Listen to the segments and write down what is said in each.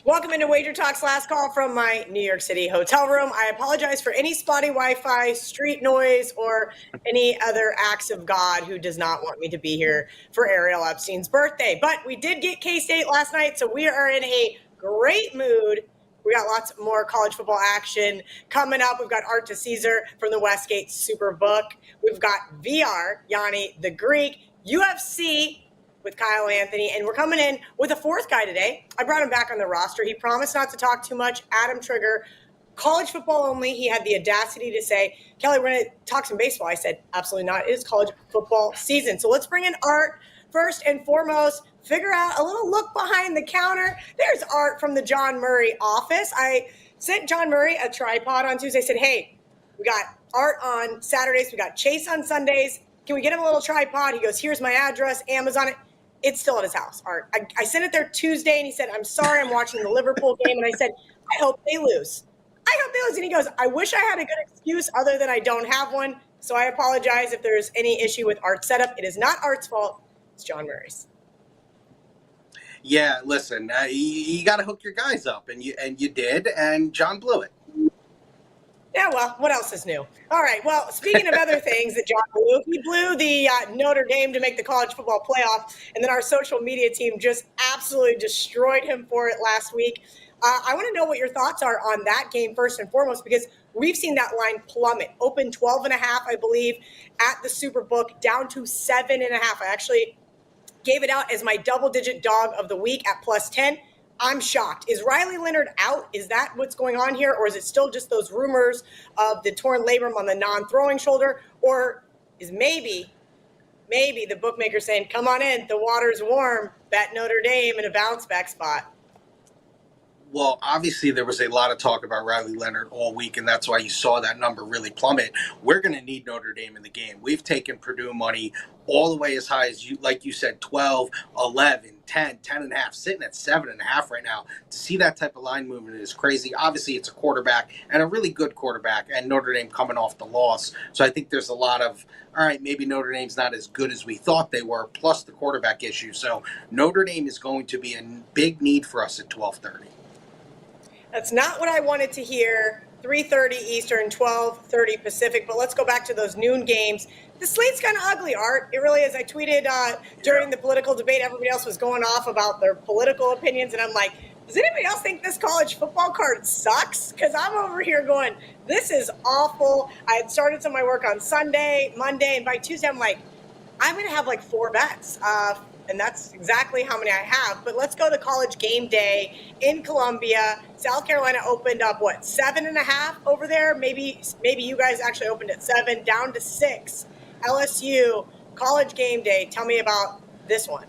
Welcome into WagerTalk's last call from my New York City hotel room. I apologize for any spotty Wi-Fi, street noise, or any other acts of God who does not want me to be here for Ariel Epstein's birthday. But we did get K-State last night, so we are in a great mood. We got lots more college football action coming up. We've got Art DiCesare from the Westgate Superbook. We've got VR, Gianni the Greek, UFC with Kyle Anthony, and we're coming in with a fourth guy today. I brought him back on the roster. He promised not to talk too much. Adam Trigger, college football only. He had the audacity to say, Kelly, we're going to talk some baseball. I said, absolutely not. It is college football season. So let's bring in Art first and foremost. Figure out a little look behind the counter. There's Art from the John Murray office. I sent John Murray a tripod on Tuesday. I said, hey, we got Art on Saturdays. We got Chase on Sundays. Can we get him a little tripod? He goes, here's my address, Amazon it. It's still at his house, Art. I sent it there Tuesday, and he said, I'm sorry, I'm watching the Liverpool game. And I said, I hope they lose. I hope they lose. And he goes, I wish I had a good excuse other than I don't have one. So I apologize if there's any issue with Art's setup. It is not Art's fault. It's John Murray's. Yeah, listen, you got to hook your guys up, and you did, and John blew it. Yeah, well, what else is new? All right, well, speaking of other things that John blew, he blew the Notre Dame to make the college football playoff, and then our social media team just absolutely destroyed him for it last week. I want to know what your thoughts are on that game first and foremost, because we've seen that line plummet. Open 12.5, I believe, at the Superbook, down to 7.5. I actually gave it out as my double-digit dog of the week at plus 10. I'm shocked. Is Riley Leonard out? Is that what's going on here? Or is it still just those rumors of the torn labrum on the non-throwing shoulder? Or is maybe the bookmaker saying, come on in, the water's warm, bet Notre Dame in a bounce back spot? Well, obviously there was a lot of talk about Riley Leonard all week, and that's why you saw that number really plummet. We're going to need Notre Dame in the game. We've taken Purdue money all the way as high as, like you said, 12, 11, 10, 10.5, sitting at 7.5 right now. To see that type of line movement is crazy. Obviously, it's a quarterback, and a really good quarterback, and Notre Dame coming off the loss. So I think there's a lot of, all right, maybe Notre Dame's not as good as we thought they were, plus the quarterback issue. So Notre Dame is going to be a big need for us at 12:30. That's not what I wanted to hear. 3:30 Eastern, 12:30 Pacific. But let's go back to those noon games. The slate's kind of ugly, Art. It really is. I tweeted during the political debate, everybody else was going off about their political opinions. And I'm like, does anybody else think this college football card sucks? Because I'm over here going, this is awful. I had started some of my work on Sunday, Monday, and by Tuesday, I'm like, I'm going to have like 4 bets. And that's exactly how many I have. But let's go to college game day in Columbia. South Carolina opened up, 7.5 over there? Maybe you guys actually opened at 7, down to 6. LSU, college game day. Tell me about this one.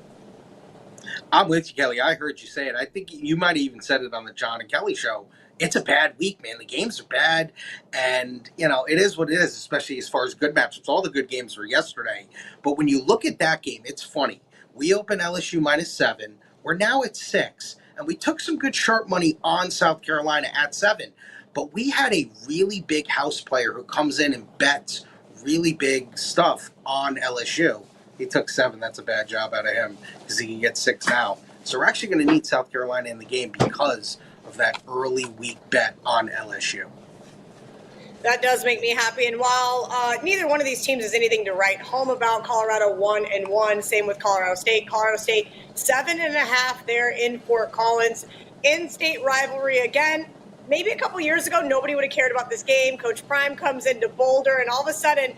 I'm with you, Kelly. I heard you say it. I think you might have even said it on the John and Kelly show. It's a bad week, man. The games are bad, and, it is what it is, especially as far as good matchups. All the good games were yesterday. But when you look at that game, it's funny. We opened LSU -7. We're now at 6. And we took some good sharp money on South Carolina at 7. But we had a really big house player who comes in and bets really big stuff on LSU. He took 7. That's a bad job out of him because he can get 6 now. So we're actually going to need South Carolina in the game because of that early week bet on LSU. That does make me happy. And while neither one of these teams is anything to write home about, Colorado 1-1. Same with Colorado State. Colorado State 7.5 there in Fort Collins. In-state rivalry again. Maybe a couple years ago, nobody would have cared about this game. Coach Prime comes into Boulder, and all of a sudden,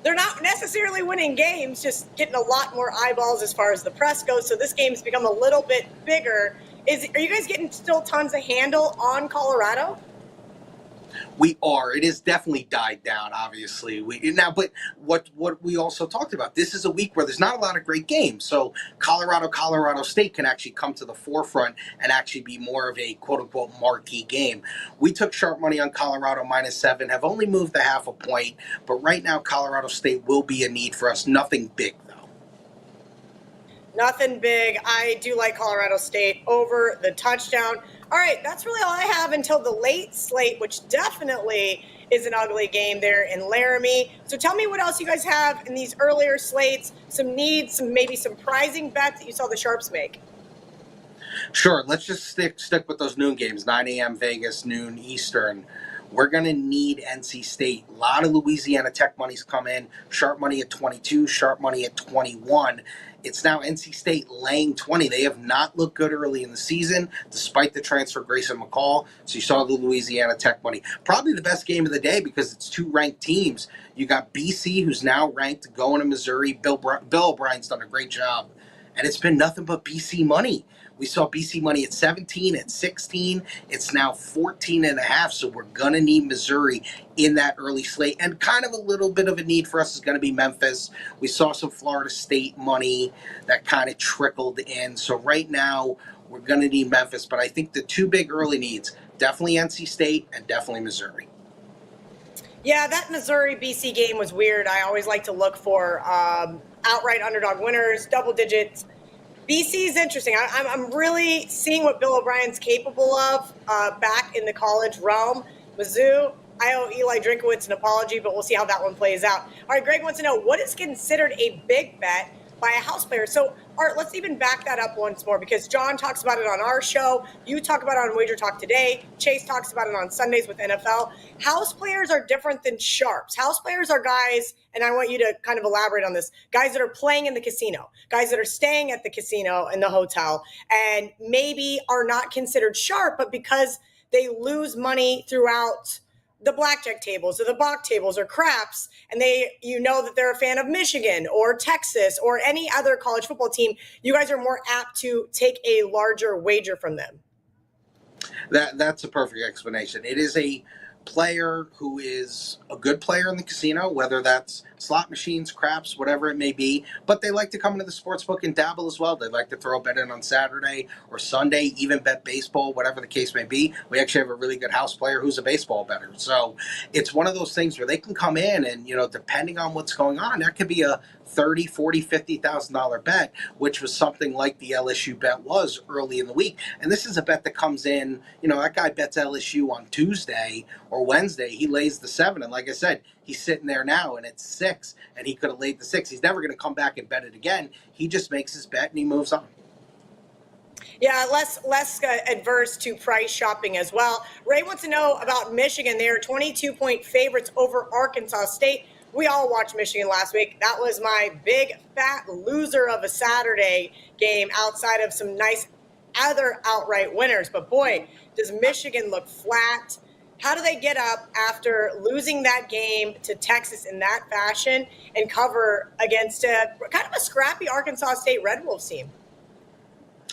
they're not necessarily winning games, just getting a lot more eyeballs as far as the press goes. So this game's become a little bit bigger. Are you guys getting still tons of handle on Colorado? We are. It has definitely died down, obviously. But what we also talked about, this is a week where there's not a lot of great games. So Colorado State can actually come to the forefront and actually be more of a quote-unquote marquee game. We took sharp money on Colorado -7, have only moved a half a point. But right now, Colorado State will be a need for us. Nothing big, though. Nothing big. I do like Colorado State over the touchdown. All right, that's really all I have until the late slate, which definitely is an ugly game there in Laramie. So tell me what else you guys have in these earlier slates, some needs, some maybe surprising bets that you saw the Sharps make. Sure, let's just stick with those noon games, 9 a.m. Vegas, noon Eastern. We're going to need NC State. A lot of Louisiana Tech money's come in. Sharp money at 22, sharp money at 21. It's now NC State laying 20. They have not looked good early in the season, despite the transfer of Grayson McCall. So you saw the Louisiana Tech money. Probably the best game of the day because it's two ranked teams. You got BC, who's now ranked, going to Missouri. Bill O'Brien's done a great job. And it's been nothing but BC money. We saw BC money at 17, at 16. It's now 14 and a half. So we're going to need Missouri in that early slate. And kind of a little bit of a need for us is going to be Memphis. We saw some Florida State money that kind of trickled in. So right now we're going to need Memphis. But I think the two big early needs, definitely NC State and definitely Missouri. Yeah, that Missouri-BC game was weird. I always like to look for outright underdog winners, double digits. BC is interesting. I'm really seeing what Bill O'Brien's capable of back in the college realm. Mizzou, I owe Eli Drinkowitz an apology, but we'll see how that one plays out. All right, Greg wants to know, what is considered a big bet by a house player? So, Art, let's even back that up once more, because John talks about it on our show. You talk about it on WagerTalk today. Chase talks about it on Sundays with NFL. House players are different than sharps. House players are guys, and I want you to kind of elaborate on this, guys that are playing in the casino, guys that are staying at the casino in the hotel, and maybe are not considered sharp, but because they lose money throughout the blackjack tables or the Bach tables or craps, and that they're a fan of Michigan or Texas or any other college football team, you guys are more apt to take a larger wager from them. That's a perfect explanation. It is a player who is a good player in the casino, whether that's slot machines, craps, whatever it may be, but they like to come into the sports book and dabble as well. They like to throw a bet in on Saturday or Sunday, even bet baseball, whatever the case may be. We actually have a really good house player who's a baseball bettor. So it's one of those things where they can come in and, depending on what's going on, that could be a $30,000, $40,000, $50,000 bet, which was something like the LSU bet was early in the week. And this is a bet that comes in, that guy bets LSU on Tuesday or Wednesday. He lays the 7. And like I said, he's sitting there now and it's 6, and he could have laid the 6. He's never going to come back and bet it again. He just makes his bet and he moves on. Yeah, less adverse to price shopping as well. Ray wants to know about Michigan. They are 22-point favorites over Arkansas State. We all watched Michigan last week. That was my big fat loser of a Saturday game outside of some nice other outright winners. But boy, does Michigan look flat. How do they get up after losing that game to Texas in that fashion and cover against a kind of a scrappy Arkansas State Red Wolves team?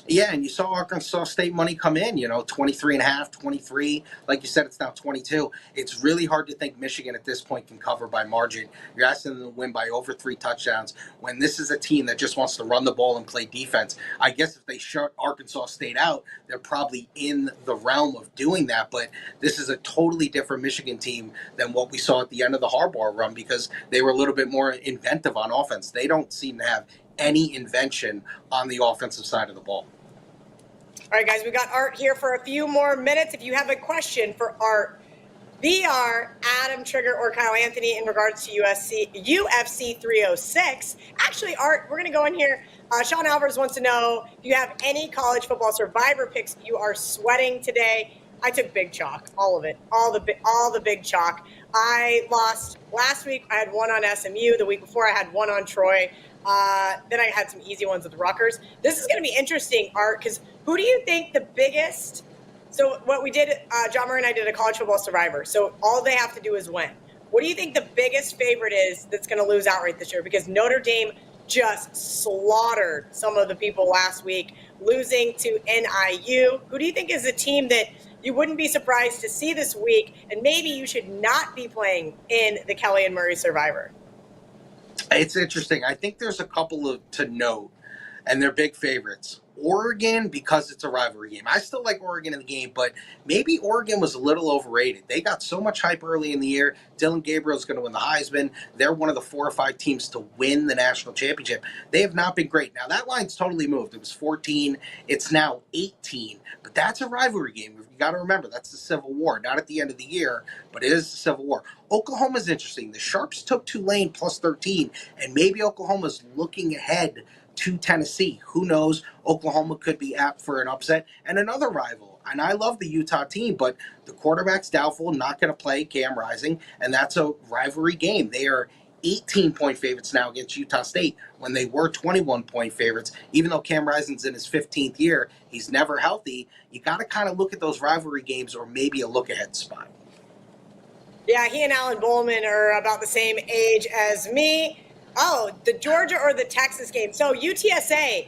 Yeah, and you saw Arkansas State money come in, 23 and a half, 23. Like you said, it's now 22. It's really hard to think Michigan at this point can cover by margin. You're asking them to win by over 3 touchdowns when this is a team that just wants to run the ball and play defense. I guess if they shut Arkansas State out, they're probably in the realm of doing that. But this is a totally different Michigan team than what we saw at the end of the Harbaugh run, because they were a little bit more inventive on offense. They don't seem to have any invention on the offensive side of the ball. All right, guys, we got Art here for a few more minutes. If you have a question for Art, VR, Adam, Trigger, or Kyle Anthony in regards to UFC 306. Actually, Art, we're going to go in here. Sean Alvarez wants to know if you have any college football survivor picks you are sweating today. I took big chalk, all of it, all the big chalk. I lost last week. I had one on SMU. The week before, I had one on Troy. Then I had some easy ones with Rutgers. This is going to be interesting, Art, because who do you think the biggest – so what we did, John Murray and I did a college football survivor. So all they have to do is win. What do you think the biggest favorite is that's going to lose outright this year? Because Notre Dame just slaughtered some of the people last week, losing to NIU. Who do you think is a team that you wouldn't be surprised to see this week, and maybe you should not be playing in the Kelly and Murray Survivor? It's interesting. I think there's a couple to note, and they're big favorites. Oregon, because it's a rivalry game. I still like Oregon in the game, but maybe Oregon was a little overrated. They got so much hype early in the year. Dylan Gabriel's going to win the Heisman. They're one of the 4 or 5 teams to win the national championship. They have not been great. Now, that line's totally moved. It was 14. It's now 18. But that's a rivalry game. You got to remember, that's the Civil War. Not at the end of the year, but it is the Civil War. Oklahoma's interesting. The Sharps took Tulane plus 13, and maybe Oklahoma's looking ahead to Tennessee. Who knows? Oklahoma could be apt for an upset. And another rival. And I love the Utah team, but the quarterback's doubtful, not going to play Cam Rising, and that's a rivalry game. They are 18-point favorites now against Utah State when they were 21-point favorites. Even though Cam Rising's in his 15th year, he's never healthy. You got to kind of look at those rivalry games or maybe a look-ahead spot. Yeah, he and Alan Bowman are about the same age as me. Oh, the Georgia or the Texas game. So UTSA,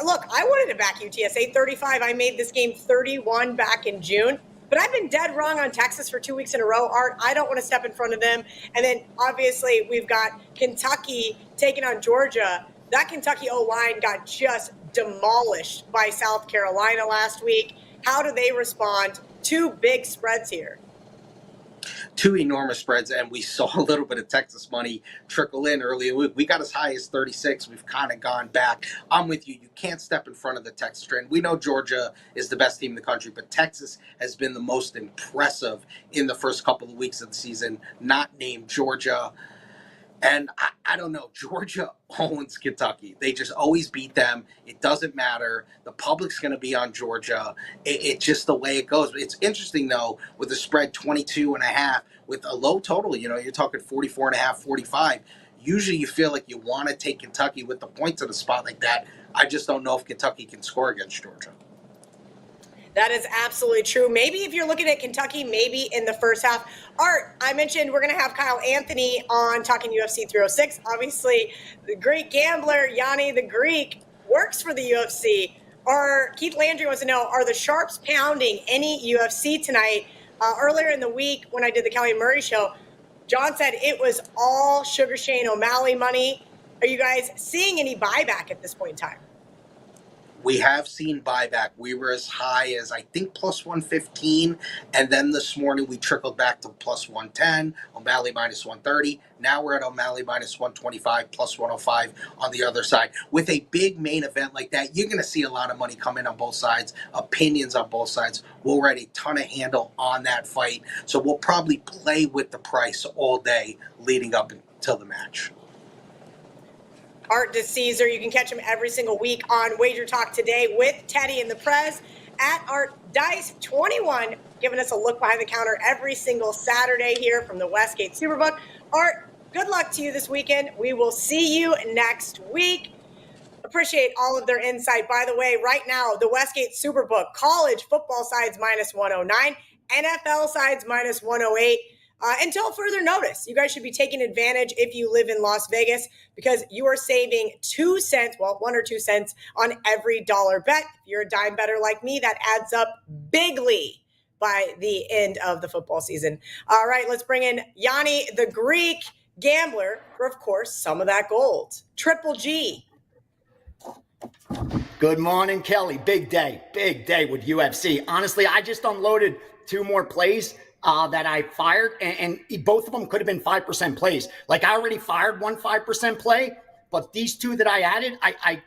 look, I wanted to back UTSA 35. I made this game 31 back in June. But I've been dead wrong on Texas for 2 weeks in a row. Art, I don't want to step in front of them. And then, obviously, we've got Kentucky taking on Georgia. That Kentucky O-line got just demolished by South Carolina last week. How do they respond? 2 big spreads here. 2 enormous spreads, and we saw a little bit of Texas money trickle in earlier. We got as high as 36. We've kind of gone back. I'm with you. You can't step in front of the Texas trend. We know Georgia is the best team in the country, but Texas has been the most impressive in the first couple of weeks of the season, not named Georgia. And I don't know. Georgia owns Kentucky. They just always beat them. It doesn't matter. The public's going to be on Georgia. It's just the way it goes. It's interesting, though, with the spread 22.5 with a low total. You know, you're talking 44.5, 45. Usually you feel like you want to take Kentucky with the points in a spot like that. I just don't know if Kentucky can score against Georgia. That is absolutely true. Maybe if you're looking at Kentucky, maybe in the first half. Art, I mentioned we're going to have Kyle Anthony on talking UFC 306. Obviously, the great gambler, Gianni the Greek, works for the UFC. Keith Landry wants to know, are the Sharps pounding any UFC tonight? Earlier in the week when I did the Kelly and Murray show, John said it was all Sugar Shane O'Malley money. Are you guys seeing any buyback at this point in time? We have seen buyback. We were as high as, I think, plus 115. And then this morning we trickled back to plus 110. O'Malley minus 130. Now we're at O'Malley minus 125, plus 105 on the other side. With a big main event like that, you're going to see a lot of money come in on both sides, opinions on both sides. We'll write a ton of handle on that fight. So we'll probably play with the price all day leading up until the match. Art DiCesare. You can catch him every single week on WagerTalk today with Teddy and the Prez at Art Dice 21, giving us a look behind the counter every single Saturday here from the Westgate Superbook. Art, good luck to you this weekend. We will see you next week. Appreciate all of their insight. By the way, right now, the Westgate Superbook, college football sides minus 109, NFL sides minus 108. Until further notice, you guys should be taking advantage if you live in Las Vegas because you are saving 2 cents, well, 1 or 2 cents on every dollar bet. If you're a dime better like me, that adds up bigly by the end of the football season. All right, let's bring in Gianni the Greek, gambler for, of course, some of that gold. Triple G. Good morning, Kelly. Big day with UFC. Honestly, I just unloaded 2 more plays that I fired, and both of them could have been 5% plays. Like, I already fired one 5% play, but these 2 that I added, I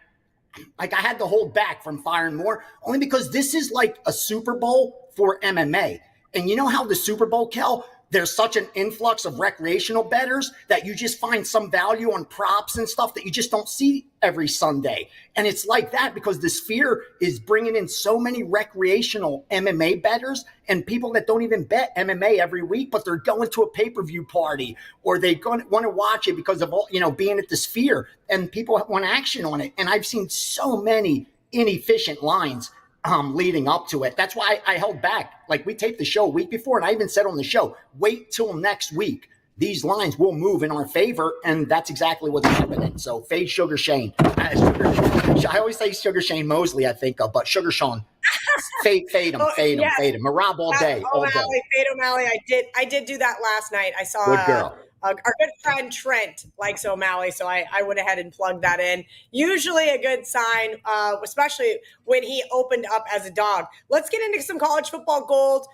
had to hold back from firing more, only because this is like a Super Bowl for MMA. And you know how the Super Bowl, Kel, there's such an influx of recreational bettors that you just find some value on props and stuff that you just don't see every Sunday. And it's like that because the Sphere is bringing in so many recreational MMA bettors and people that don't even bet MMA every week, but they're going to a pay-per-view party or they want to watch it because of, being at the Sphere, and people want action on it. And I've seen so many inefficient lines leading up to it. That's why I held back. Like, we taped the show a week before, and I even said on the show, wait till next week. These lines will move in our favor, and that's exactly what's happening. So fade Sugar Shane. I always say Sugar Shane Mosley, I think of, but Sugar Sean. Fade him. Marab all day. Fade O'Malley. I did do that last night. I saw good girl. Our good friend Trent likes O'Malley, so I went ahead and plugged that in. Usually a good sign, especially when he opened up as a dog. Let's get into some college football gold.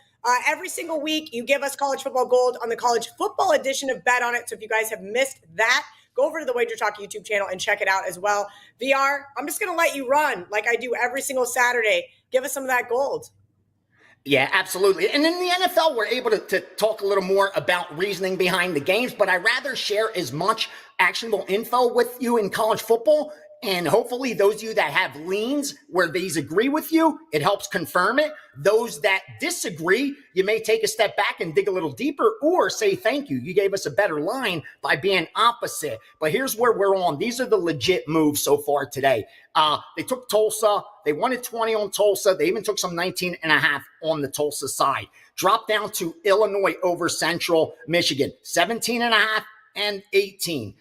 Every single week, you give us college football gold on the college football edition of Bet On It. So if you guys have missed that, go over to the WagerTalk YouTube channel and check it out as well. VR, I'm just going to let you run like I do every single Saturday. Give us some of that gold. Yeah, absolutely. And in the NFL, we're able to talk a little more about reasoning behind the games, but I'd rather share as much actionable info with you in college football And hopefully those of you that have leans where these agree with you, it helps confirm it. Those that disagree, you may take a step back and dig a little deeper or say thank you. You gave us a better line by being opposite. But here's where we're on. These are the legit moves so far today. They took Tulsa. They won at 20 on Tulsa. They even took some 19.5 on the Tulsa side. Dropped down to Illinois over Central Michigan, 17.5 and 18.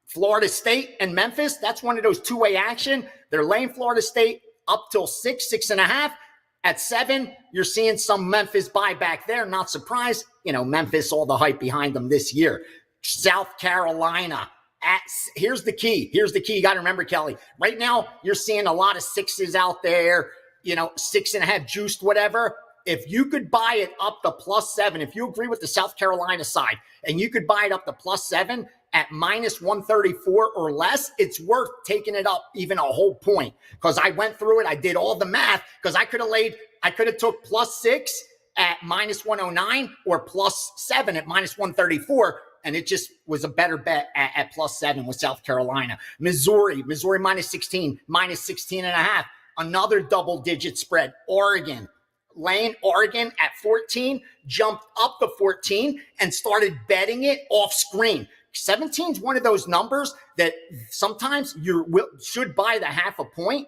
Florida State and Memphis, that's one of those two-way action. They're laying Florida State up till 6.5. At 7, you're seeing some Memphis buyback there. Not surprised. Memphis, all the hype behind them this year. South Carolina. Here's the key. You got to remember, Kelly. Right now, you're seeing a lot of 6s out there, 6.5 juiced, whatever. If you could buy it up to +7, if you agree with the South Carolina side, and you could buy it up to +7 at -134 or less, it's worth taking it up even a whole point. Because I went through it, I did all the math, because I could have took +6 at -109 or +7 at -134. And it just was a better bet at +7 with South Carolina. Missouri -16, -16.5. Another double-digit spread. Oregon. Laying Oregon at 14, jumped up to 14 and started betting it off screen. 17 is one of those numbers that sometimes you should buy the half a point,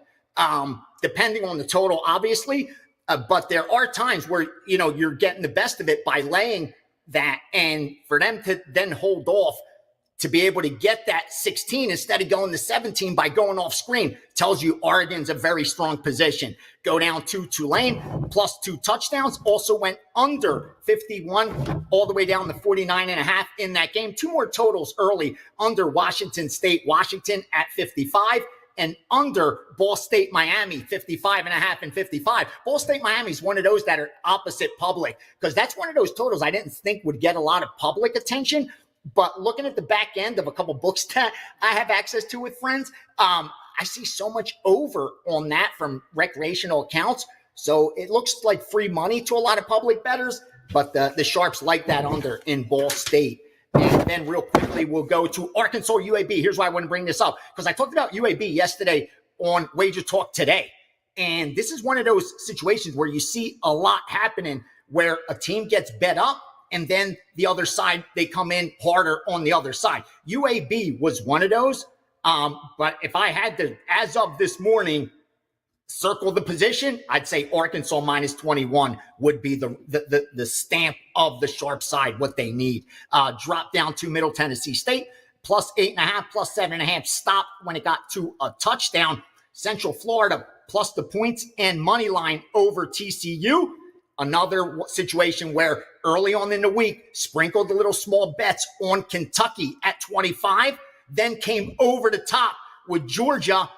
depending on the total, obviously. But there are times where, you're getting the best of it by laying that, and for them to then hold off to be able to get that 16 instead of going to 17 by going off screen tells you Oregon's a very strong position. Go down to Tulane, +2 touchdowns, also went under 51 all the way down to 49.5 in that game. 2 more totals early under Washington State, Washington at 55, and under Ball State, Miami, 55.5 and 55. Ball State, Miami is one of those that are opposite public, because that's one of those totals I didn't think would get a lot of public attention. But looking at the back end of a couple books that I have access to with friends, I see so much over on that from recreational accounts. So it looks like free money to a lot of public bettors, but the sharps like that under in Ball State. And then real quickly, we'll go to Arkansas UAB. Here's why I want to bring this up, because I talked about UAB yesterday on WagerTalk today. And this is one of those situations where you see a lot happening where a team gets bet up, and then the other side, they come in harder on the other side. UAB was one of those. But if I had to, as of this morning, circle the position, I'd say Arkansas -21 would be the stamp of the sharp side, what they need. Drop down to Middle Tennessee State, +8.5, +7.5, stopped when it got to a touchdown. Central Florida, plus the points and money line over TCU. Another situation where early on in the week, sprinkled the little small bets on Kentucky at 25, then came over the top with Georgia,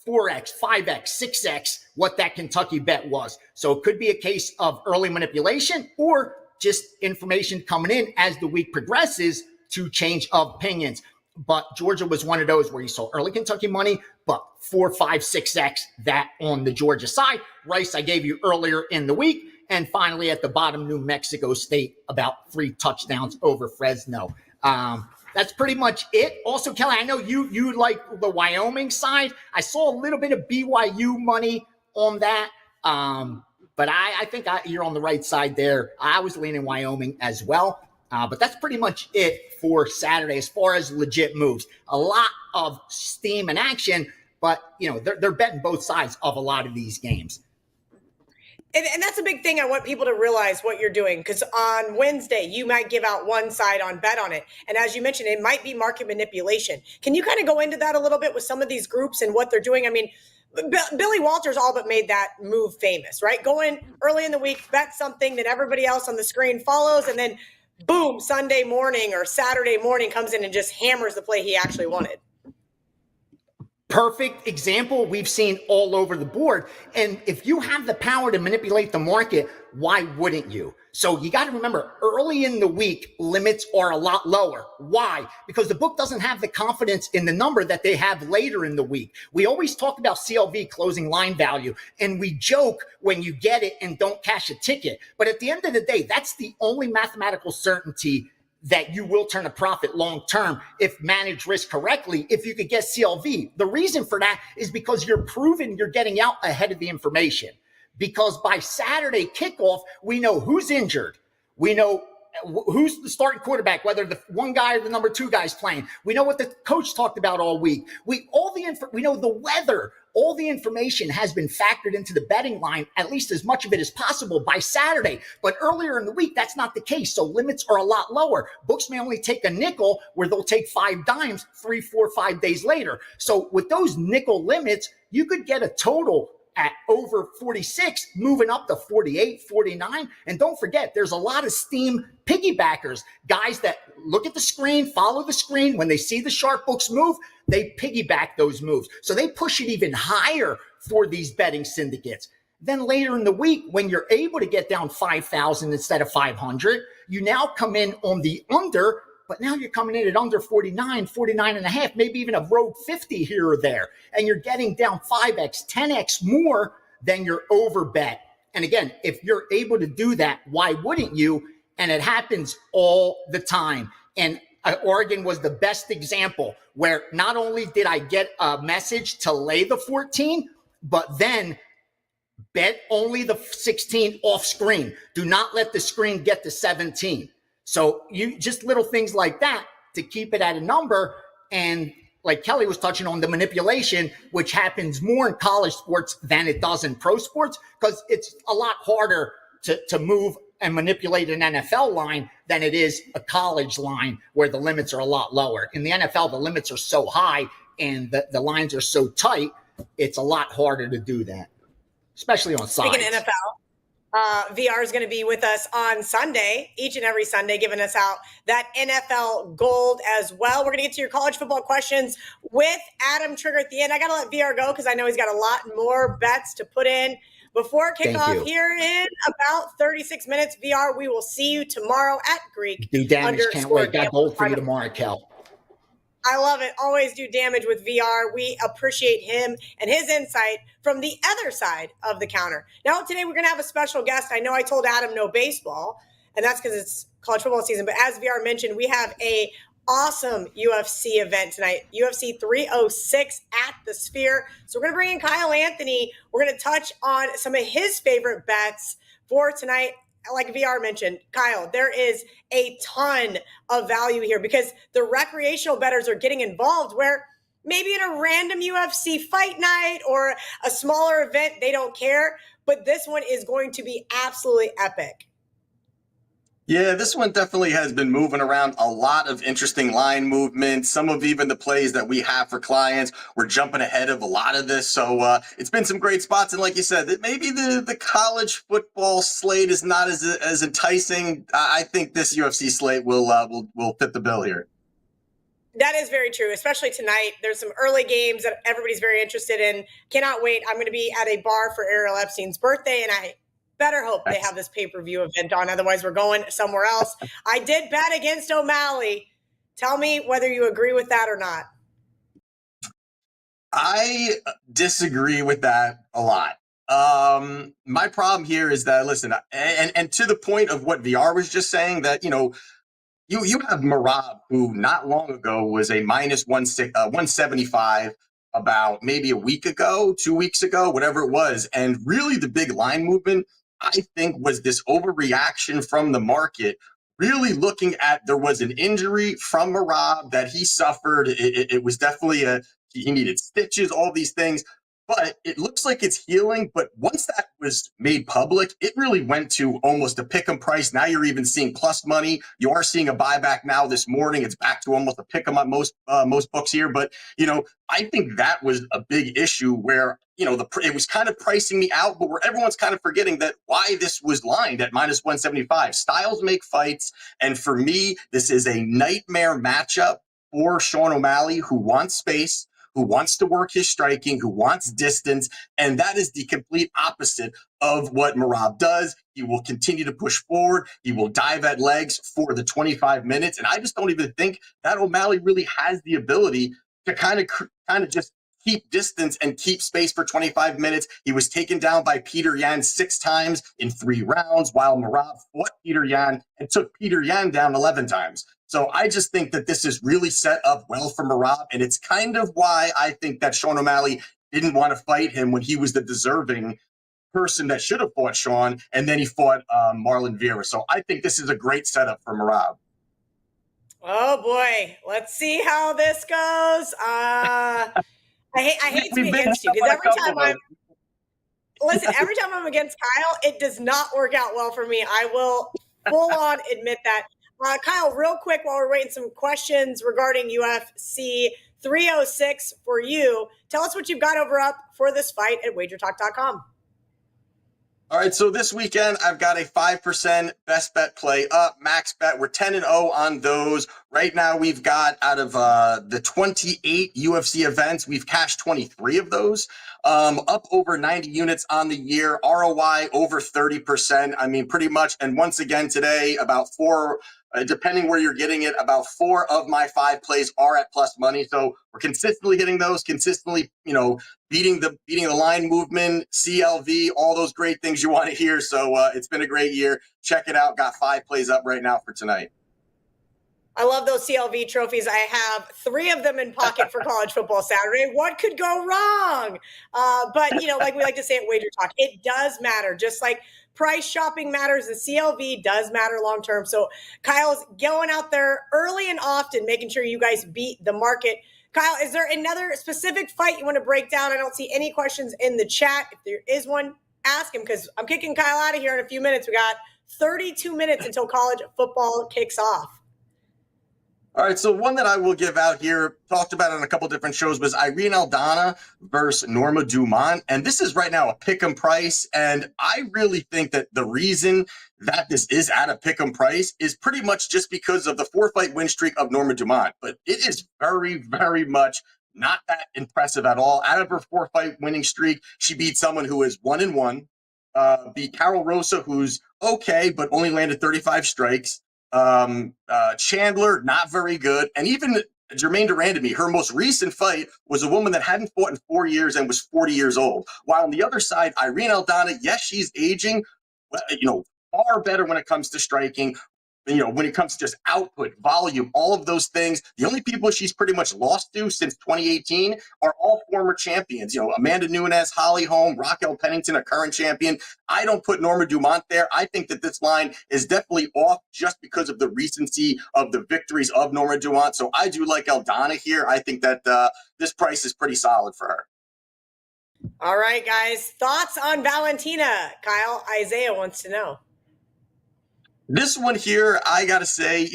4X, 5X, 6X, what that Kentucky bet was. So it could be a case of early manipulation or just information coming in as the week progresses to change opinions. But Georgia was one of those where you saw early Kentucky money, but 4, 5, 6X that on the Georgia side. Rice, I gave you earlier in the week. And finally, at the bottom, New Mexico State, about 3 touchdowns over Fresno. That's pretty much it. Also, Kelly, I know you like the Wyoming side. I saw a little bit of BYU money on that. But I think you're on the right side there. I was leaning Wyoming as well. But that's pretty much it for Saturday as far as legit moves. A lot of steam and action, but they're betting both sides of a lot of these games. And that's a big thing. I want people to realize what you're doing, because on Wednesday, you might give out one side on bet on it. And as you mentioned, it might be market manipulation. Can you kind of go into that a little bit with some of these groups and what they're doing? I mean, Billy Walters all but made that move famous, right? Go in early in the week, bet something that everybody else on the screen follows, and then boom, Sunday morning or Saturday morning comes in and just hammers the play he actually wanted. Perfect example we've seen all over the board. And if you have the power to manipulate the market, why wouldn't you? So you got to remember, early in the week, limits are a lot lower. Why? Because the book doesn't have the confidence in the number that they have later in the week. We always talk about CLV, closing line value, and we joke when you get it and don't cash a ticket. But at the end of the day, that's the only mathematical certainty that you will turn a profit long term if managed risk correctly, if you could get CLV. The reason for that is because you're proving you're getting out ahead of the information. Because by Saturday kickoff, we know who's injured. We know who's the starting quarterback, whether the one guy or the number two guy's playing. We know what the coach talked about all week. We know the weather. All the information has been factored into the betting line, at least as much of it as possible by Saturday. But earlier in the week, that's not the case. So limits are a lot lower. Books may only take a nickel where they'll take 5 dimes 3, 4, 5 days later. So with those nickel limits, you could get a total at over 46, moving up to 48, 49. And don't forget, there's a lot of steam piggybackers, guys that look at the screen, follow the screen. When they see the sharp books move, they piggyback those moves. So they push it even higher for these betting syndicates. Then later in the week, when you're able to get down 5,000 instead of 500, you now come in on the under, but now you're coming in at under 49, 49 and a half, maybe even a rogue 50 here or there. And you're getting down 5x, 10x more than your over bet. And again, if you're able to do that, why wouldn't you? And it happens all the time. And Oregon was the best example where not only did I get a message to lay the 14, but then bet only the 16 off screen. Do not let the screen get to 17. So you just little things like that to keep it at a number. And like Kelly was touching on, the manipulation, which happens more in college sports than it does in pro sports, because it's a lot harder to move and manipulate an NFL line than it is a college line where the limits are a lot lower. In the NFL, the limits are so high and the lines are so tight, it's a lot harder to do that, especially on sides. Speaking of NFL, VR is going to be with us on Sunday, each and every Sunday, giving us out that NFL gold as well. We're going to get to your college football questions with Adam Trigger at the end. I got to let VR go because I know he's got a lot more bets to put in before kickoff here in about 36 minutes. VR, we will see you tomorrow at Greek. Do damage. Can't wait. Got gold for you tomorrow, Kel. I love it. Always do damage with VR. We appreciate him and his insight from the other side of the counter. Now, today we're going to have a special guest. I know I told Adam no baseball, and that's because it's college football season. But as VR mentioned, we have a awesome UFC event tonight, UFC 306 at the Sphere. So we're going to bring in Kyle Anthony. We're going to touch on some of his favorite bets for tonight. Like VR mentioned, Kyle, there is a ton of value here because the recreational bettors are getting involved where maybe in a random UFC fight night or a smaller event, they don't care. But this one is going to be absolutely epic. Yeah, this one definitely has been moving around a lot of interesting line movements. Some of even the plays that we have for clients, we're jumping ahead of a lot of this. So it's been some great spots. And like you said, that maybe the college football slate is not as enticing. I think this UFC slate will fit the bill here. That is very true, especially tonight. There's some early games that everybody's very interested in. Cannot wait. I'm going to be at a bar for Ariel Epstein's birthday, and I better hope they have this pay-per-view event on. Otherwise, we're going somewhere else. I did bet against O'Malley. Tell me whether you agree with that or not. I disagree with that a lot. My problem here is that, listen, and to the point of what VR was just saying, that, you have Merab, who not long ago was a minus 175 about maybe a week ago, 2 weeks ago, whatever it was. And really the big line movement, I think, was this overreaction from the market, really looking at there was an injury from Merab that he suffered. It was definitely he needed stitches, all these things. But it looks like it's healing. But once that was made public, it really went to almost a pick 'em price. Now you're even seeing plus money. You are seeing a buyback now this morning. It's back to almost a pick 'em on most books here. But, I think that was a big issue where, it was kind of pricing me out, but where everyone's kind of forgetting that why this was lined at minus 175. Styles make fights. And for me, this is a nightmare matchup for Sean O'Malley, who wants space, who wants to work his striking, who wants distance. And that is the complete opposite of what Merab does. He will continue to push forward. He will dive at legs for the 25 minutes. And I just don't even think that O'Malley really has the ability to kind of just keep distance and keep space for 25 minutes. He was taken down by Peter Yan 6 times in 3 rounds, while Merab fought Peter Yan and took Peter Yan down 11 times. So I just think that this is really set up well for Merab, and it's kind of why I think that Sean O'Malley didn't want to fight him when he was the deserving person that should have fought Sean, and then he fought Marlon Vera. So I think this is a great setup for Merab. Oh boy, let's see how this goes. I hate to be against you because every time I'm against Kyle, it does not work out well for me. I will full on admit that. Kyle, real quick, while we're waiting, some questions regarding UFC 306 for you. Tell us what you've got up for this fight at WagerTalk.com. All right, so this weekend, I've got a 5% best bet play up, max bet. We're 10-0 on those. Right now, we've got out of the 28 UFC events, we've cashed 23 of those. Up over 90 units on the year, ROI over 30%. I mean, pretty much. And once again today, about 4, depending where you're getting it, about 4 of my 5 plays are at plus money. So we're consistently hitting those, consistently, beating the line movement, CLV, all those great things you want to hear. So it's been a great year. Check it out. Got 5 plays up right now for tonight. I love those CLV trophies. I have 3 of them in pocket for college football Saturday. What could go wrong? But, like we like to say at Wager Talk, it does matter. Just like price shopping matters, the CLV does matter long term. So Kyle's going out there early and often, making sure you guys beat the market. Kyle, is there another specific fight you want to break down? I don't see any questions in the chat. If there is one, ask him, because I'm kicking Kyle out of here in a few minutes. We got 32 minutes until college football kicks off. All right, so one that I will give out here, talked about on a couple different shows, was Irene Aldana versus Norma Dumont. And this is right now a pick'em price. And I really think that the reason that this is at a pick'em price is pretty much just because of the 4-fight win streak of Norma Dumont. But it is very, very much not that impressive at all. Out of her 4-fight winning streak, she beat someone who is 1-1, beat Carol Rosa, who's okay, but only landed 35 strikes. Chandler, not very good. And even Jermaine Durandamy, her most recent fight was a woman that hadn't fought in 4 years and was 40 years old. While on the other side, Irene Aldana, yes, she's aging, far better when it comes to striking. When it comes to just output, volume, all of those things, the only people she's pretty much lost to since 2018 are all former champions. Amanda Nunes, Holly Holm, Raquel Pennington, a current champion. I don't put Norma Dumont there. I think that this line is definitely off just because of the recency of the victories of Norma Dumont. So I do like Aldana here. I think that this price is pretty solid for her. All right, guys. Thoughts on Valentina? Kyle, Isaiah wants to know. This one here, I got to say,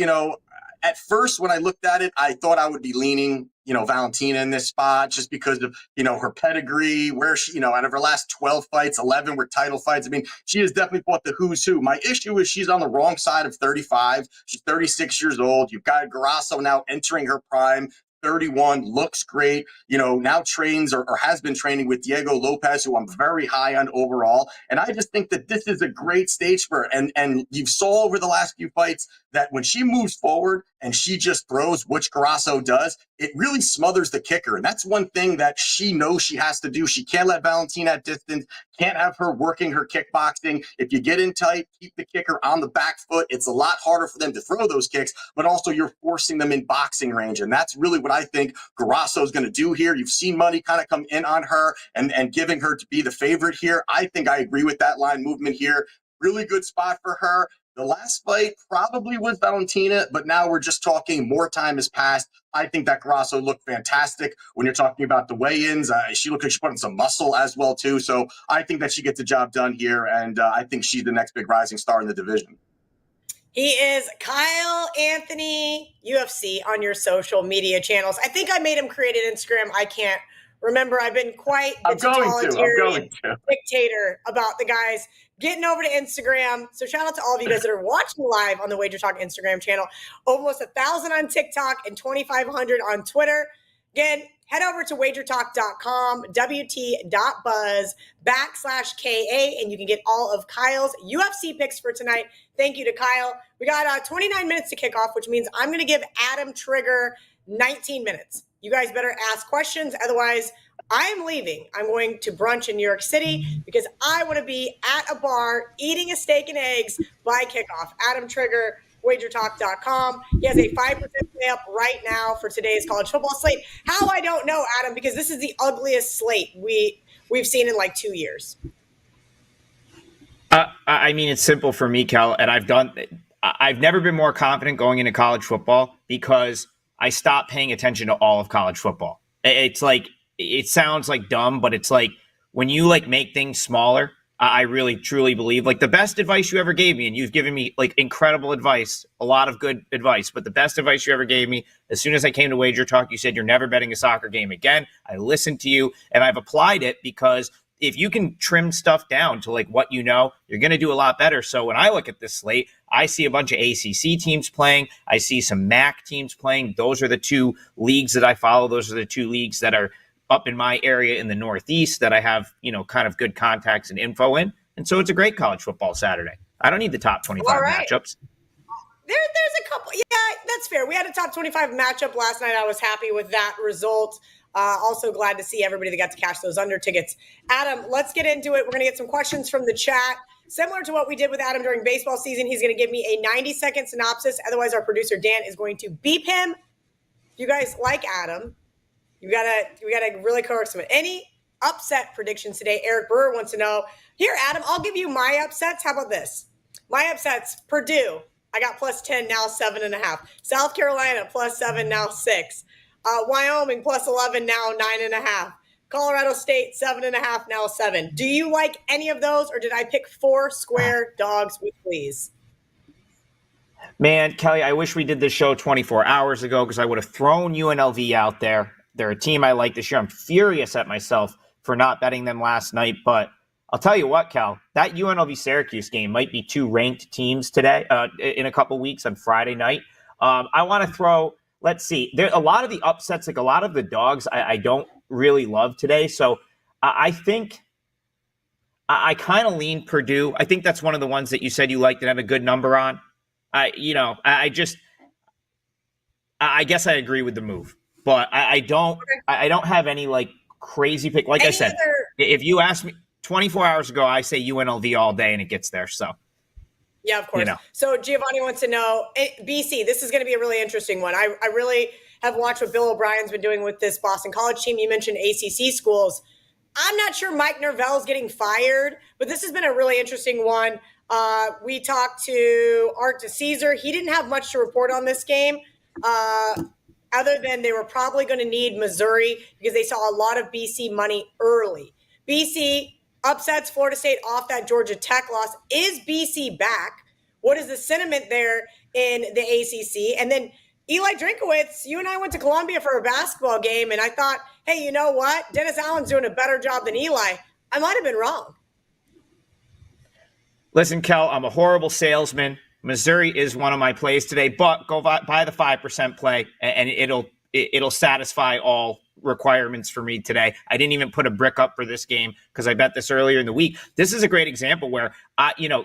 at first when I looked at it, I thought I would be leaning, Valentina in this spot just because of, her pedigree, where she, out of her last 12 fights, 11 were title fights. I mean, she has definitely fought the who's who. My issue is she's on the wrong side of 35. She's 36 years old. You've got Grasso now entering her prime. 31, looks great, now trains or has been training with Diego Lopez, who I'm very high on overall. And I just think that this is a great stage for her. And you saw over the last few fights that when she moves forward and she just throws, which Grasso does, it really smothers the kicker. And that's one thing that she knows she has to do. She can't let Valentina at distance, can't have her working her kickboxing. If you get in tight, keep the kicker on the back foot. It's a lot harder for them to throw those kicks, but also you're forcing them in boxing range. And that's really what I think Grasso is going to do here. You've seen money kind of come in on her and giving her to be the favorite here. I think I agree with that line movement here. Really good spot for her. The last fight probably was Valentina, but now we're just talking more time has passed. I think that Grasso looked fantastic when you're talking about the weigh-ins. She looked like she put on some muscle as well, too. So I think that she gets the job done here, and I think she's the next big rising star in the division. He is Kyle Anthony UFC on your social media channels. I think I made him create an Instagram. I can't remember. I've been quite the totalitarian dictator about the guys getting over to Instagram. So shout out to all of you guys that are watching live on the Wager Talk Instagram channel. Almost 1,000 on TikTok and 2,500 on Twitter. Again, head over to wagertalk.com, wt.buzz/KA, and you can get all of Kyle's UFC picks for tonight. Thank you to Kyle. We got 29 minutes to kick off, which means I'm going to give Adam Trigger 19 minutes. You guys better ask questions. Otherwise, I'm leaving. I'm going to brunch in New York City because I want to be at a bar eating a steak and eggs by kickoff. Adam Trigger, WagerTalk.com. He has a 5% pay up right now for today's college football slate. How I don't know, Adam, because this is the ugliest slate we've seen in like 2 years. I mean, it's simple for me, Kel, and I've never been more confident going into college football because I stopped paying attention to all of college football. It's like, it sounds like dumb, but it's like when you like make things smaller, I really truly believe like the best advice you ever gave me, and you've given me like incredible advice, a lot of good advice, but the best advice you ever gave me, as soon as I came to Wager Talk, you said you're never betting a soccer game again. I listened to you and I've applied it because if you can trim stuff down to like what you know, you're going to do a lot better. So when I look at this slate, I see a bunch of ACC teams playing. I see some MAC teams playing. Those are the two leagues that I follow. Those are the two leagues that are up in my area in the Northeast that I have, kind of good contacts and info in. And so it's a great college football Saturday. I don't need the top 25 matchups. There's a couple. Yeah, that's fair. We had a top 25 matchup last night. I was happy with that result. Also glad to see everybody that got to cash those under tickets. Adam, let's get into it. We're going to get some questions from the chat. Similar to what we did with Adam during baseball season, he's going to give me a 90-second synopsis. Otherwise, our producer, Dan, is going to beep him. If you guys like Adam, we gotta really coax him. Any upset predictions today? Eric Brewer wants to know. Here, Adam, I'll give you my upsets. How about this? My upsets, Purdue. I got +10, now 7.5. South Carolina, +7, now 6. Wyoming, +11, now 9.5. Colorado State, 7.5, now 7. Do you like any of those, or did I pick 4 square dogs with please? Man, Kelly, I wish we did this show 24 hours ago because I would have thrown UNLV out there. They're a team I like this year. I'm furious at myself for not betting them last night, but I'll tell you what, Cal, that UNLV-Syracuse game might be 2 ranked teams today in a couple weeks on Friday night. I want to throw, let's see, there a lot of the upsets, like a lot of the dogs I don't really love today. So I think I kind of lean Purdue. I think that's one of the ones that you said you liked and had a good number on. I guess I agree with the move, but I don't have any like crazy pick. Like I said, if you asked me 24 hours ago, I say UNLV all day and it gets there. So yeah, of course. So Giovanni wants to know, BC, this is going to be a really interesting one. I really have watched what Bill O'Brien's been doing with this Boston College team. You mentioned ACC schools. I'm not sure Mike Norvell's getting fired, but this has been a really interesting one. We talked to Art DiCesare. He didn't have much to report on this game other than they were probably going to need Missouri because they saw a lot of BC money early. BC upsets Florida State off that Georgia Tech loss. Is BC back? What is the sentiment there in the ACC? And then Eli Drinkowitz, you and I went to Columbia for a basketball game, and I thought, hey, you know what? Dennis Allen's doing a better job than Eli. I might have been wrong. Listen, Kel, I'm a horrible salesman. Missouri is one of my plays today, but go buy the 5% play, and it'll satisfy all requirements for me today. I didn't even put a brick up for this game because I bet this earlier in the week. This is a great example where,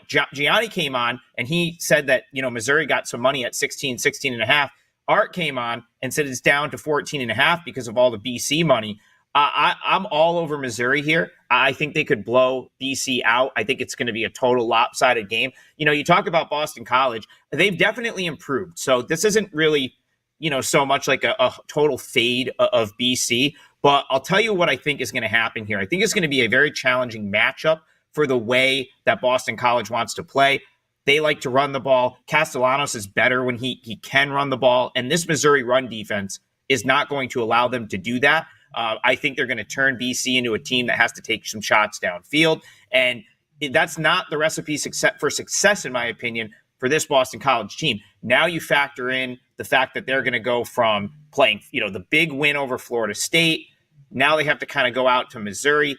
Gianni came on and he said that, Missouri got some money at 16.5. Art came on and said it's down to 14.5 because of all the BC money. I'm all over Missouri here. I think they could blow BC out. I think it's going to be a total lopsided game. You talk about Boston College. They've definitely improved. So this isn't really, so much like a total fade of BC. But I'll tell you what I think is going to happen here. I think it's going to be a very challenging matchup for the way that Boston College wants to play. They like to run the ball. Castellanos is better when he can run the ball. And this Missouri run defense is not going to allow them to do that. I think they're going to turn BC into a team that has to take some shots downfield. And that's not the recipe for success, in my opinion, for this Boston College team. Now you factor in the fact that they're going to go from playing, the big win over Florida State. Now they have to kind of go out to Missouri.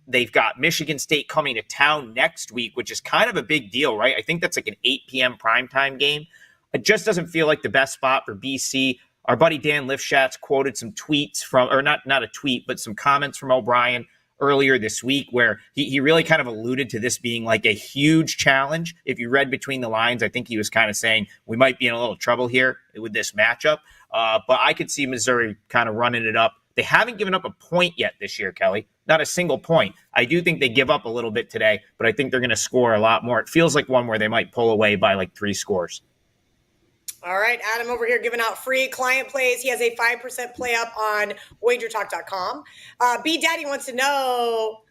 They've got Michigan State coming to town next week, which is kind of a big deal, right? I think that's like an 8 p.m. primetime game. It just doesn't feel like the best spot for BC. Our buddy Dan Lifshatz quoted some tweets from, or not a tweet, but some comments from O'Brien earlier this week where he really kind of alluded to this being like a huge challenge. If you read between the lines, I think he was kind of saying we might be in a little trouble here with this matchup. But I could see Missouri kind of running it up. They haven't given up a point yet this year, Kelly. Not a single point. I do think they give up a little bit today, but I think they're going to score a lot more. It feels like one where they might pull away by like 3 scores. All right, Adam over here giving out free client plays. He has a 5% play up on WagerTalk.com. B Daddy wants to know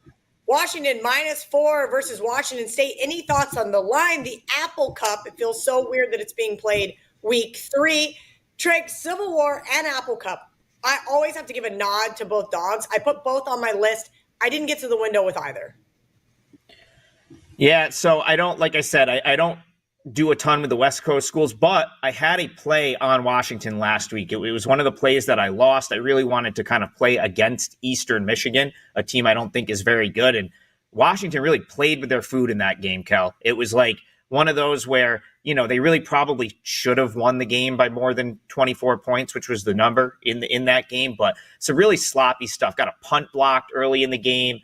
Washington -4 versus Washington State. Any thoughts on the line? The Apple Cup. It feels so weird that it's being played week 3. Trig, Civil War and Apple Cup. I always have to give a nod to both dogs. I put both on my list. I didn't get to the window with either. Yeah, so I don't, like I said, I don't do a ton with the West Coast schools, but I had a play on Washington last week. It was one of the plays that I lost. I really wanted to kind of play against Eastern Michigan, a team I don't think is very good. And Washington really played with their food in that game, Kel. It was like one of those where, they really probably should have won the game by more than 24 points, which was the number in that game. But some really sloppy stuff. Got a punt blocked early in the game,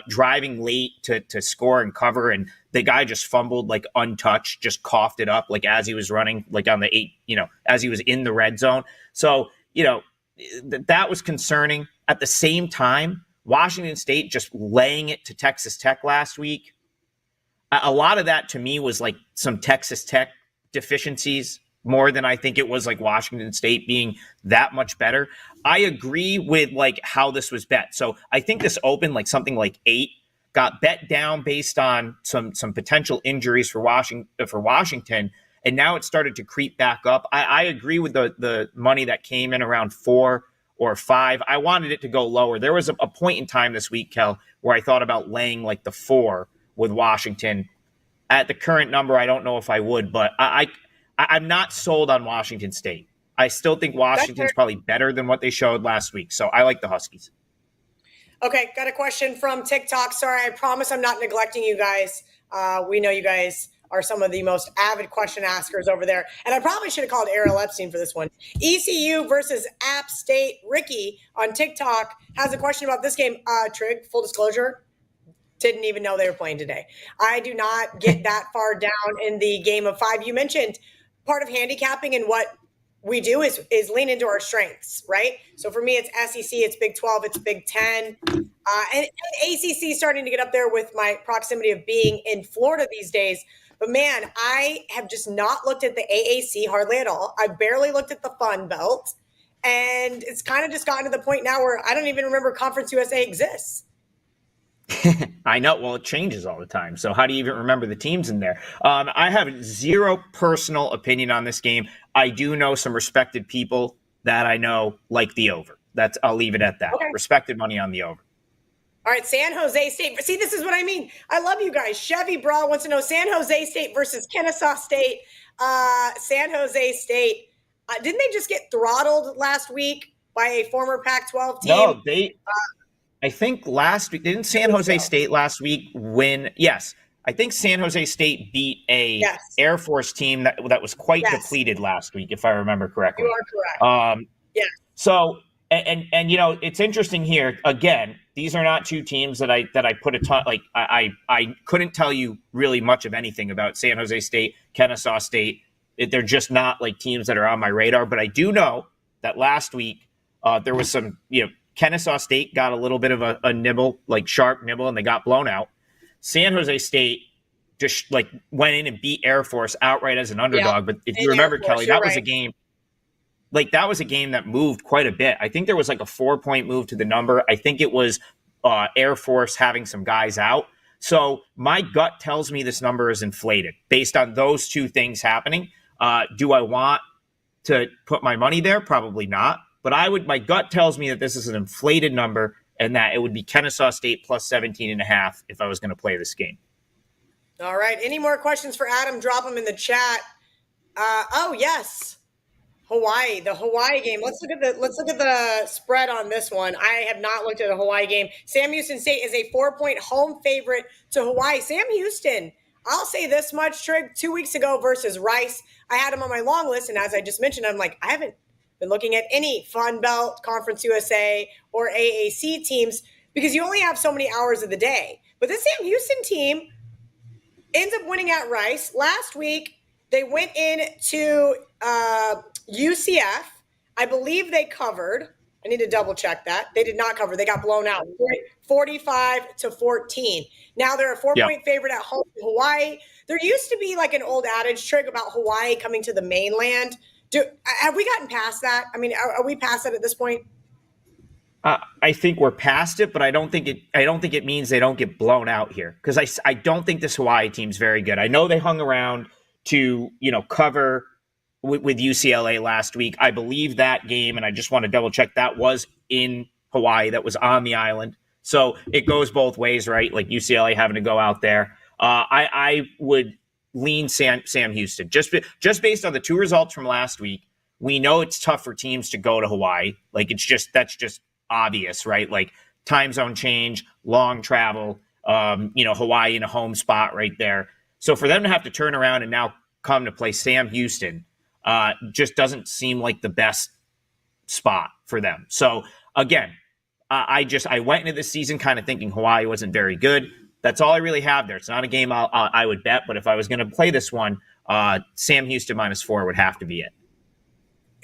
driving late to score and cover. And the guy just fumbled like untouched, just coughed it up like as he was running, like on the 8, as he was in the red zone. So, that was concerning. At the same time, Washington State just laying it to Texas Tech last week. A lot of that to me was like some Texas Tech deficiencies more than I think it was like Washington State being that much better. I agree with like how this was bet. So I think this opened like something like 8, got bet down based on some potential injuries for Washington. And now it started to creep back up. I agree with the money that came in around 4 or 5. I wanted it to go lower. There was a point in time this week, Kel, where I thought about laying like the 4 with Washington. At the current number, I don't know if I would, but I'm not sold on Washington State. I still think Washington's probably better than what they showed last week. So I like the Huskies. Okay, got a question from TikTok. Sorry, I promise I'm not neglecting you guys. We know you guys are some of the most avid question askers over there. And I probably should have called Ariel Epstein for this one. ECU versus App State. Ricky on TikTok has a question about this game. Trig, full disclosure, didn't even know they were playing today. I do not get that far down in the game of 5. You mentioned part of handicapping and what we do is lean into our strengths, right? So for me, it's SEC, it's Big 12, it's Big 10. And ACC starting to get up there with my proximity of being in Florida these days. But man, I have just not looked at the AAC hardly at all. I barely looked at the Fun Belt. And it's kind of just gotten to the point now where I don't even remember Conference USA exists. I know. Well, it changes all the time. So how do you even remember the teams in there? I have zero personal opinion on this game. I do know some respected people that I know like the over. I'll leave it at that. Okay. Respected money on the over. All right, San Jose State. See, this is what I mean. I love you guys. Chevy Bra wants to know San Jose State versus Kennesaw State. San Jose State. Didn't they just get throttled last week by a former Pac-12 team? No, I think last week, didn't San Jose State last week win? Yes. I think San Jose State beat a Air Force team that was quite depleted last week, if I remember correctly. You are correct. Yeah. So, and it's interesting here. Again, these are not two teams that I put a ton, like I couldn't tell you really much of anything about San Jose State, Kennesaw State. They're just not like teams that are on my radar. But I do know that last week there was some, Kennesaw State got a little bit of a nibble, like sharp nibble, and they got blown out. San Jose State just like went in and beat Air Force outright as an underdog. But if you remember, Kelly, that was a game. Like that was a game that moved quite a bit. I think there was like a 4-point move to the number. I think it was Air Force having some guys out. So my gut tells me this number is inflated based on those two things happening. Do I want to put my money there? Probably not. But my gut tells me that this is an inflated number and that it would be Kennesaw State plus 17.5 if I was going to play this game. All right. Any more questions for Adam? Drop them in the chat. Yes. Hawaii, the Hawaii game. Let's look at the spread on this one. I have not looked at a Hawaii game. Sam Houston State is a 4-point home favorite to Hawaii. Sam Houston, I'll say this much, Trig, 2 weeks ago versus Rice. I had him on my long list, and as I just mentioned, I'm like, I haven't been looking at any Fun Belt, Conference USA, or AAC teams because you only have so many hours of the day. But this Sam Houston team ends up winning at Rice. Last week, they went into UCF. I believe they covered. I need to double check that. They did not cover. They got blown out 45-14. Now they're a 4-point favorite at home in Hawaii. There used to be like an old adage, Trig, about Hawaii coming to the mainland. Have we gotten past that? I mean, are we past that at this point? I think we're past it, but I don't think it means they don't get blown out here, because I don't think this Hawaii team's very good. I know they hung around to cover with UCLA last week. I believe that game, and I just want to double check, that was in Hawaii, that was on the island. So it goes both ways, right? Like UCLA having to go out there. I would lean Sam Houston just based on the two results from last week. We know it's tough for teams to go to Hawaii. Like that's just obvious, right? Like time zone change, long travel, Hawaii in a home spot right there. So for them to have to turn around and now come to play Sam Houston just doesn't seem like the best spot for them. So again, I went into this season kind of thinking Hawaii wasn't very good. That's all I really have there. It's not a game I would bet, but if I was going to play this one, Sam Houston -4 would have to be it.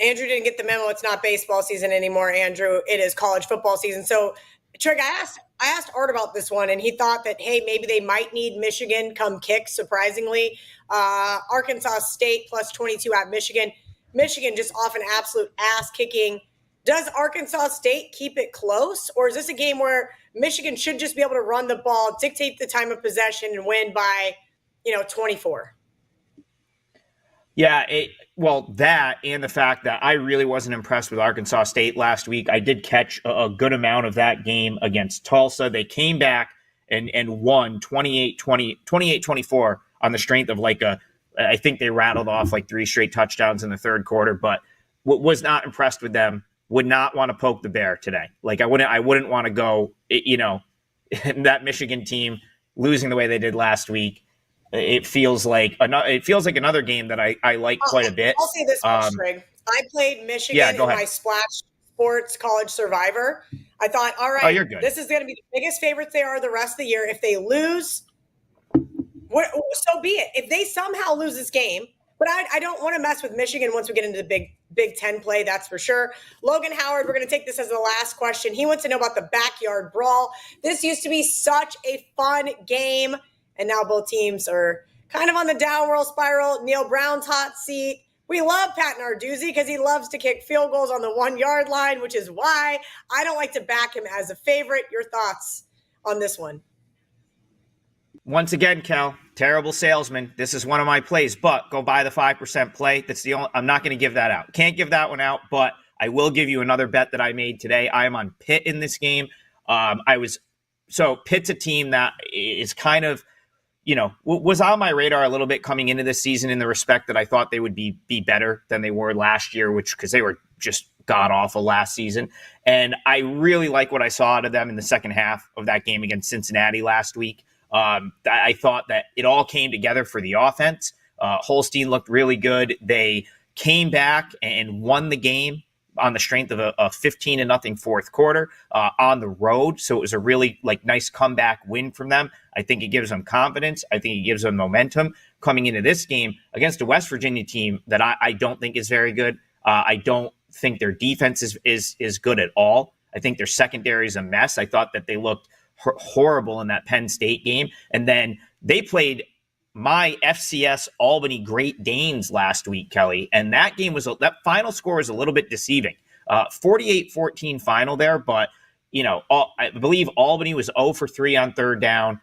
Andrew didn't get the memo. It's not baseball season anymore, Andrew. It is college football season. So, Trig, I asked Art about this one, and he thought that, hey, maybe they might need Michigan come kick, surprisingly. Arkansas State +22 at Michigan. Michigan just off an absolute ass-kicking. Does Arkansas State keep it close, or is this a game where Michigan should just be able to run the ball, dictate the time of possession, and win by, 24? Yeah, that and the fact that I really wasn't impressed with Arkansas State last week. I did catch a good amount of that game against Tulsa. They came back and won 28-24 on the strength of I think they rattled off like 3 straight touchdowns in the third quarter, but was not impressed with them. Would not want to poke the bear today. Like I wouldn't want to go, that Michigan team losing the way they did last week. It feels like another game that I like quite a bit. I'll say this much, Trig. I played Michigan in my Splash Sports College Survivor. I thought, all right, you're good. This is going to be the biggest favorites they are the rest of the year. If they lose, so be it. If they somehow lose this game, but I don't want to mess with Michigan once we get into the Big Ten play, that's for sure. Logan Howard, we're going to take this as the last question. He wants to know about the backyard brawl. This used to be such a fun game. And now both teams are kind of on the downward spiral. Neil Brown's hot seat. We love Pat Narduzzi because he loves to kick field goals on the 1-yard line, which is why I don't like to back him as a favorite. Your thoughts on this one? Once again, Kel, terrible salesman. This is one of my plays, but go buy the 5% play. That's the only. I'm not going to give that out. Can't give that one out, but I will give you another bet that I made today. I am on Pitt in this game. Pitt's a team that is kind of, was on my radar a little bit coming into this season in the respect that I thought they would be better than they were last year, because they were just god-awful last season. And I really like what I saw out of them in the second half of that game against Cincinnati last week. I thought that it all came together for the offense. Holstein looked really good. They came back and won the game on the strength of a 15-0 fourth quarter on the road. So it was a really nice comeback win from them. I think it gives them confidence. I think it gives them momentum coming into this game against a West Virginia team that I don't think is very good. I don't think their defense is good at all. I think their secondary is a mess. I thought that they looked horrible in that Penn State game. And then they played my FCS Albany Great Danes last week, Kelly. And that game that final score was a little bit deceiving. 48-14 final there, but I believe Albany was 0 for 3 on third down.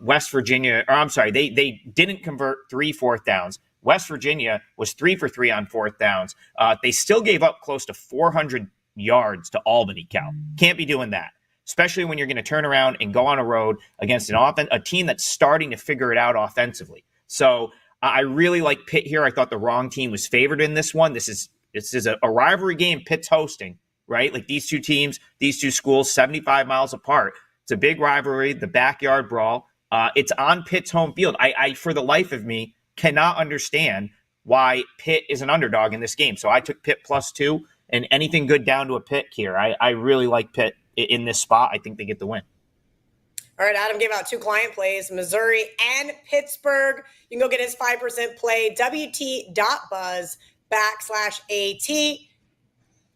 West Virginia, they didn't convert 3 fourth downs. West Virginia was 3 for 3 on fourth downs. They still gave up close to 400 yards to Albany, Cal. Can't be doing that, especially when you're going to turn around and go on a road against a team that's starting to figure it out offensively. So I really like Pitt here. I thought the wrong team was favored in this one. This is a rivalry game Pitt's hosting, right? Like these two teams, these two schools, 75 miles apart. It's a big rivalry, the backyard brawl. It's on Pitt's home field. I for the life of me, cannot understand why Pitt is an underdog in this game. So I took Pitt +2, and anything good down to a pick here. I really like Pitt in this spot. I think they get the win. All right, Adam gave out 2 client plays, Missouri and Pittsburgh. You can go get his 5% play, WT.buzz/AT.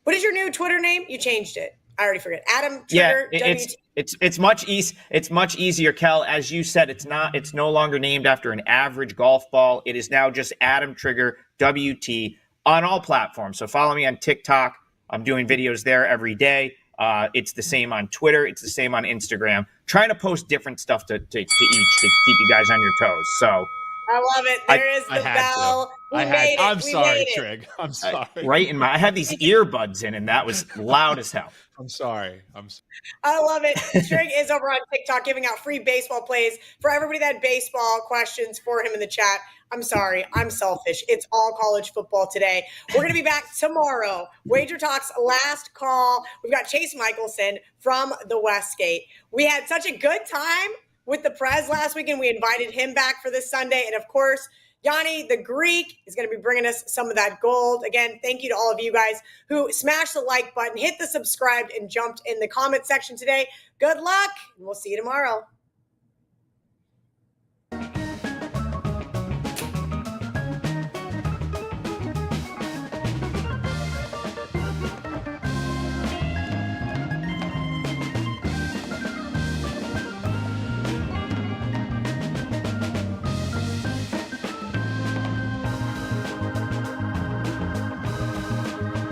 What is your new Twitter name? You changed it. I already forget. Adam Trigger. Yeah, it's much easier, Kel. As you said, it's no longer named after an average golf ball. It is now just Adam Trigger WT on all platforms. So follow me on TikTok. I'm doing videos there every day. It's the same on Twitter. It's the same on Instagram. Trying to post different stuff to each to keep you guys on your toes. So I love it. There is the bell. I'm sorry, Trig. I'm sorry. I had these earbuds in, and that was loud as hell. I'm sorry. I love it. Trig is over on TikTok giving out free baseball plays for everybody that had baseball questions for him in the chat. I'm sorry. I'm selfish. It's all college football today. We're going to be back tomorrow. Wager Talk's last call. We've got Chase Michelson from the Westgate. We had such a good time with the Prez last weekend. We invited him back for this Sunday. And of course, Gianni the Greek is going to be bringing us some of that gold. Again, thank you to all of you guys who smashed the like button, hit the subscribe, and jumped in the comment section today. Good luck, and we'll see you tomorrow.